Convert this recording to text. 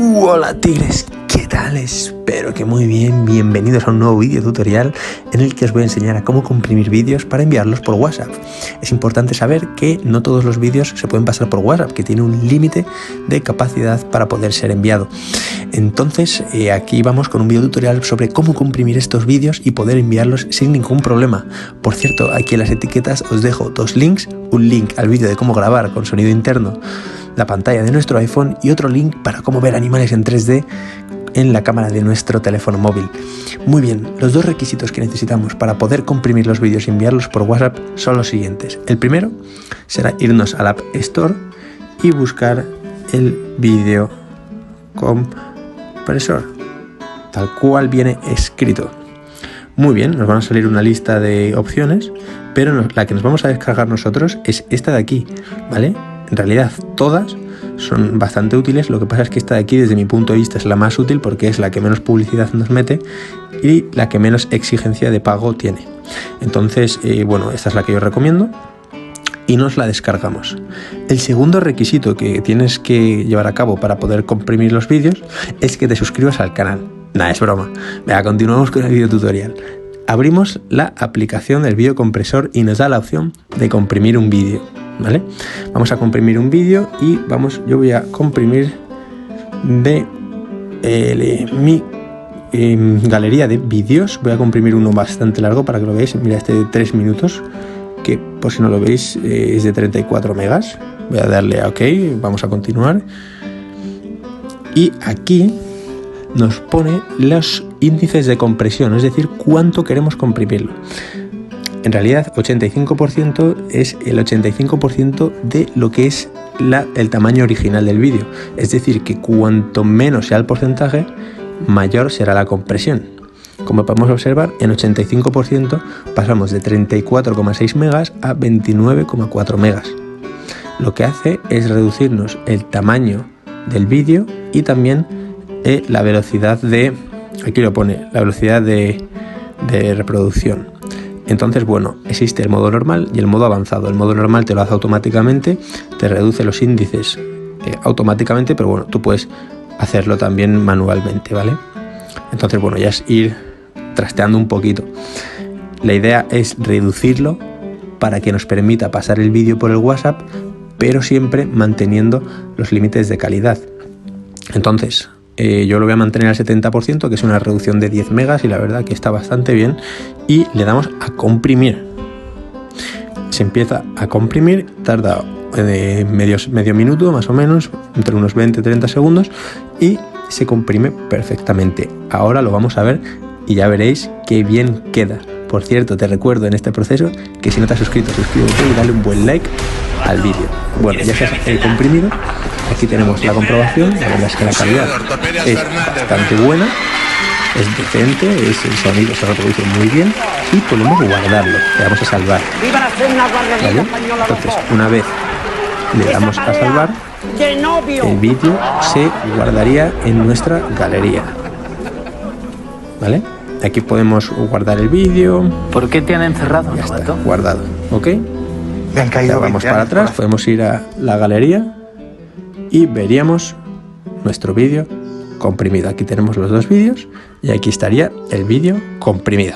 Hola tigres, ¿qué tal? Espero que muy bien. Bienvenidos a un nuevo vídeo tutorial en el que os voy a enseñar a cómo comprimir vídeos para enviarlos por WhatsApp. Es importante saber que no todos los vídeos se pueden pasar por WhatsApp, que tiene un límite de capacidad para poder ser enviado. Entonces aquí vamos con un vídeo tutorial sobre cómo comprimir estos vídeos y poder enviarlos sin ningún problema. Por cierto, aquí en las etiquetas os dejo dos links, un link al vídeo de cómo grabar con sonido interno la pantalla de nuestro iPhone y otro link para cómo ver animales en 3D en la cámara de nuestro teléfono móvil. Muy bien, los dos requisitos que necesitamos para poder comprimir los vídeos y enviarlos por WhatsApp son los siguientes. El primero será irnos al App Store y buscar el vídeo compresor, tal cual viene escrito. Muy bien, nos van a salir una lista de opciones, pero la que nos vamos a descargar nosotros es esta de aquí, ¿vale? En realidad todas son bastante útiles, lo que pasa es que esta de aquí desde mi punto de vista es la más útil porque es la que menos publicidad nos mete y la que menos exigencia de pago tiene. Entonces, bueno, esta es la que yo recomiendo y nos la descargamos. El segundo requisito que tienes que llevar a cabo para poder comprimir los vídeos es que te suscribas al canal. Nada, es broma. Venga, continuamos con el vídeo tutorial. Abrimos la aplicación del vídeo compresor y nos da la opción de comprimir un vídeo. ¿Vale? Vamos a comprimir un vídeo y yo voy a comprimir de mi galería de vídeos. Voy a comprimir uno bastante largo para que lo veáis. Mira, este de 3 minutos, que por si no lo veis es de 34 megas. Voy a darle a OK, vamos a continuar. Y aquí nos pone los índices de compresión, es decir, cuánto queremos comprimirlo. En realidad 85% es el 85% de lo que es el tamaño original del vídeo. Es decir, que cuanto menos sea el porcentaje, mayor será la compresión. Como podemos observar, en 85% pasamos de 34,6 megas a 29,4 megas. Lo que hace es reducirnos el tamaño del vídeo y también la velocidad de... Aquí lo pone, la velocidad de reproducción. Entonces, bueno, existe el modo normal y el modo avanzado. El modo normal te lo hace automáticamente, te reduce los índices automáticamente, pero bueno, tú puedes hacerlo también manualmente, ¿vale? Entonces, bueno, ya es ir trasteando un poquito. La idea es reducirlo para que nos permita pasar el vídeo por el WhatsApp, pero siempre manteniendo los límites de calidad. Entonces, yo lo voy a mantener al 70%, que es una reducción de 10 megas y la verdad que está bastante bien. Y le damos a comprimir. Se empieza a comprimir, tarda medio minuto más o menos, entre unos 20-30 segundos y se comprime perfectamente. Ahora lo vamos a ver y ya veréis qué bien queda. Por cierto, te recuerdo en este proceso que si no te has suscrito, suscríbete y dale un buen like al vídeo. Bueno, ya se ha comprimido. Aquí tenemos la comprobación. La verdad es que la calidad es bastante buena, es decente, el sonido se reproduce muy bien y podemos guardarlo. Le damos a salvar. ¿Vale? Entonces, una vez le damos a salvar, el vídeo se guardaría en nuestra galería. ¿Vale? Aquí podemos guardar el vídeo. ¿Por qué te han encerrado? Ya está, guardado. ¿Ok? Me han caído. Vamos para atrás, podemos ir a la galería y veríamos nuestro vídeo comprimido. Aquí tenemos los dos vídeos y aquí estaría el vídeo comprimido.